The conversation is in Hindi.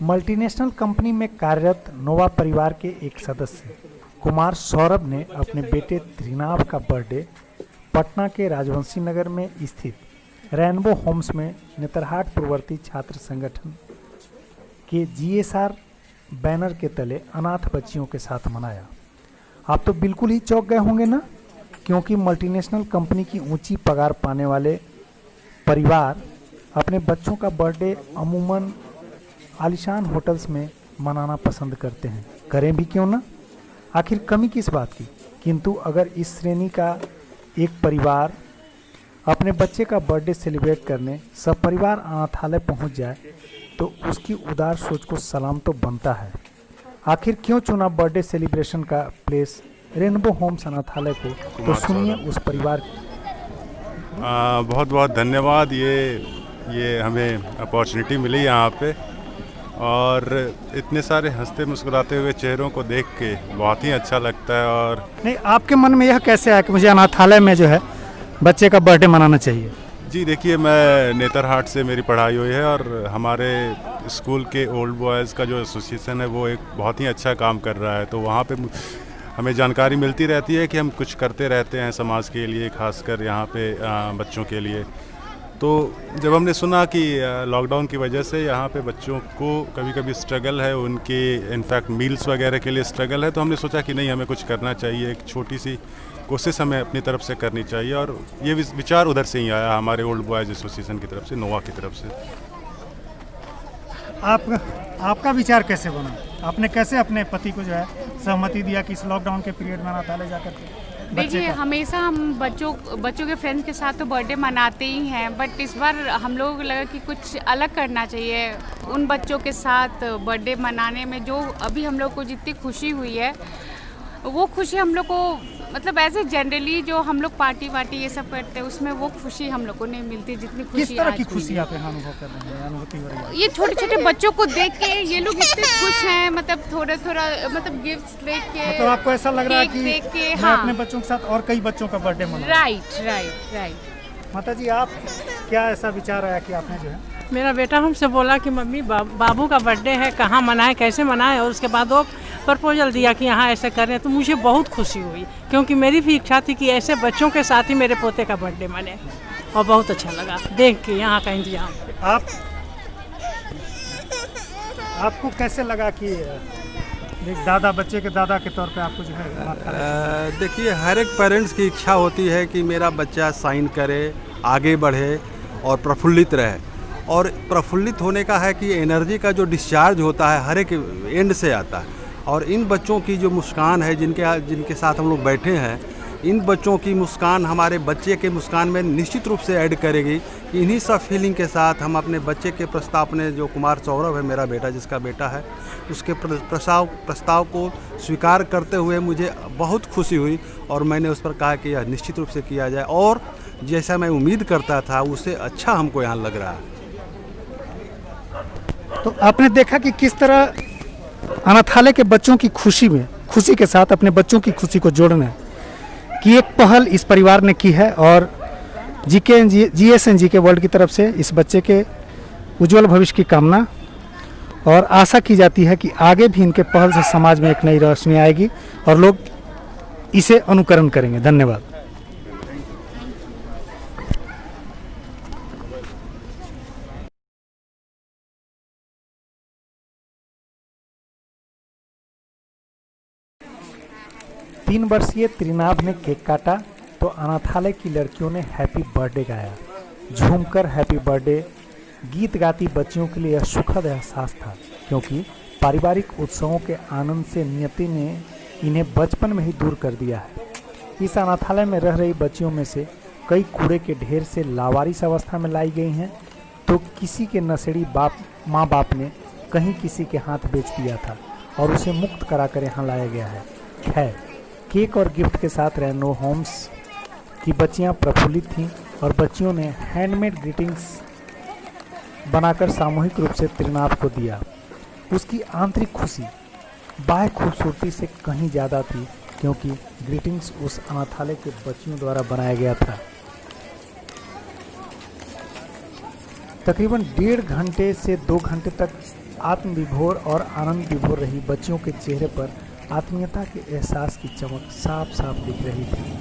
मल्टीनेशनल कंपनी में कार्यरत नोवा परिवार के एक सदस्य कुमार सौरभ ने अपने बेटे त्रिनाभ का बर्थडे पटना के राजवंशी नगर में स्थित रेनबो होम्स में नेतरहाट पूर्ववर्ती छात्र संगठन के जीएसआर बैनर के तले अनाथ बच्चियों के साथ मनाया। आप तो बिल्कुल ही चौंक गए होंगे ना, क्योंकि मल्टीनेशनल कंपनी की ऊंची पगार पाने वाले परिवार अपने बच्चों का बर्थडे अमूमन आलीशान होटल्स में मनाना पसंद करते हैं। करें भी क्यों ना, आखिर कमी किस बात की। किंतु अगर इस श्रेणी का एक परिवार अपने बच्चे का बर्थडे सेलिब्रेट करने सब परिवार अनाथालय पहुंच जाए तो उसकी उदार सोच को सलाम तो बनता है। आखिर क्यों चुना बर्थडे सेलिब्रेशन का प्लेस रेनबो होम्स अनाथालय को, तो सुनिए उस परिवार बहुत बहुत धन्यवाद। ये हमें अपॉर्चुनिटी मिली यहाँ पे, और इतने सारे हंसते मुस्कुराते हुए चेहरों को देख के बहुत ही अच्छा लगता है। और नहीं, आपके मन में यह कैसे आया कि मुझे अनाथालय में जो है बच्चे का बर्थडे मनाना चाहिए? जी देखिए, मैं नेतरहाट से मेरी पढ़ाई हुई है और हमारे स्कूल के ओल्ड बॉयज़ का जो एसोसिएशन है वो एक बहुत ही अच्छा काम कर रहा है। तो वहाँ पे हमें जानकारी मिलती रहती है कि हम कुछ करते रहते हैं समाज के लिए, खासकर यहाँ पे बच्चों के लिए। तो जब हमने सुना कि लॉकडाउन की वजह से यहाँ पे बच्चों को कभी कभी स्ट्रगल है, उनके इनफैक्ट मील्स वगैरह के लिए स्ट्रगल है, तो हमने सोचा कि नहीं, हमें कुछ करना चाहिए, एक छोटी सी कोशिश हमें अपनी तरफ से करनी चाहिए। और ये विचार उधर से ही आया, हमारे ओल्ड बॉयज़ एसोसिएशन की तरफ से, नोवा की तरफ से। आपका विचार कैसे बना? आपने कैसे अपने पति को जो है सहमति दिया कि इस लॉकडाउन के पीरियड में अनाथालय जाकर के? देखिए, हमेशा हम बच्चों के फ्रेंड्स के साथ तो बर्थडे मनाते ही हैं, बट इस बार हम लोगों को लगा कि कुछ अलग करना चाहिए। उन बच्चों के साथ बर्थडे मनाने में जो अभी हम लोग को जितनी खुशी हुई है, वो खुशी हम लोग को मतलब ऐसे जनरली जो हम लोग पार्टी वार्टी ये सब करते हैं उसमें वो खुशी हम लोग को नहीं मिलती जितनी खुशी। किस तरह की खुशी आप यहाँ अनुभव कर रहे हैं, अनुभूति हो रही है? ये छोटे छोटे बच्चों को देख के ये लोग इतने खुश हैं, मतलब थोड़ा थोड़ा मतलब गिफ्ट्स देख के, मतलब आपको ऐसा लग रहा है कि देख के, मैं अपने बच्चों के साथ और कई बच्चों का बर्थडे मनाऊं। राइट। माता जी, आप क्या ऐसा विचार आया कि आपने जो है? मेरा बेटा हमसे बोला कि मम्मी बाबू का बर्थडे है, कहाँ मनाएं, कैसे मनाएं, और उसके बाद वो प्रपोजल दिया कि यहाँ ऐसे करें। तो मुझे बहुत खुशी हुई, क्योंकि मेरी भी इच्छा थी कि ऐसे बच्चों के साथ ही मेरे पोते का बर्थडे मने, और बहुत अच्छा लगा देख के यहाँ का इंतजाम। आपको कैसे लगा कि एक दादा, बच्चे के दादा के तौर पे आपको जो है? देखिए, हर एक पेरेंट्स की इच्छा होती है कि मेरा बच्चा साइन करे, आगे बढ़े और प्रफुल्लित रहे। और प्रफुल्लित होने का है कि एनर्जी का जो डिस्चार्ज होता है हर एक एंड से आता है। और इन बच्चों की जो मुस्कान है, जिनके साथ हम लोग बैठे हैं, इन बच्चों की मुस्कान हमारे बच्चे के मुस्कान में निश्चित रूप से ऐड करेगी। इन्हीं सब फीलिंग के साथ हम अपने बच्चे के प्रस्ताव, अपने जो कुमार सौरभ है मेरा बेटा, जिसका बेटा है, उसके प्रस्ताव को स्वीकार करते हुए मुझे बहुत खुशी हुई। और मैंने उस पर कहा कि यह निश्चित रूप से किया जाए, और जैसा मैं उम्मीद करता था उससे अच्छा हमको यहाँ लग रहा है। तो आपने देखा कि किस तरह अनाथालय के बच्चों की खुशी के साथ अपने बच्चों की खुशी को जोड़ने की एक पहल इस परिवार ने की है। और GSNG वर्ल्ड की तरफ से इस बच्चे के उज्जवल भविष्य की कामना, और आशा की जाती है कि आगे भी इनके पहल से समाज में एक नई रोशनी आएगी और लोग इसे अनुकरण करेंगे। धन्यवाद। तीन वर्षीय त्रिनाभ ने केक काटा तो अनाथालय की लड़कियों ने हैप्पी बर्थडे गाया। झूमकर हैप्पी बर्थडे गीत गाती बच्चियों के लिए यह सुखद एहसास था, क्योंकि पारिवारिक उत्सवों के आनंद से नियति ने इन्हें बचपन में ही दूर कर दिया है। इस अनाथालय में रह रही बच्चियों में से कई कूड़े के ढेर से लावारिस अवस्था में लाई गई हैं, तो किसी के नशेड़ी माँ बाप ने कहीं किसी के हाथ बेच दिया था और उसे मुक्त कराकर यहाँ लाया गया है। खैर, केक और गिफ्ट के साथ रेनबो होम्स की बच्चियां प्रफुल्लित थीं और बच्चियों ने हैंडमेड ग्रीटिंग्स बनाकर सामूहिक रूप से त्रिनाभ को दिया। उसकी आंतरिक खुशी बाह्य खूबसूरती से कहीं ज़्यादा थी, क्योंकि ग्रीटिंग्स उस अनाथालय के बच्चियों द्वारा बनाया गया था। तकरीबन 1.5 घंटे से 2 घंटे तक आत्मविभोर और आनंद विभोर रही बच्चियों के चेहरे पर आत्मीयता के एहसास की चमक साफ साफ दिख रही थी।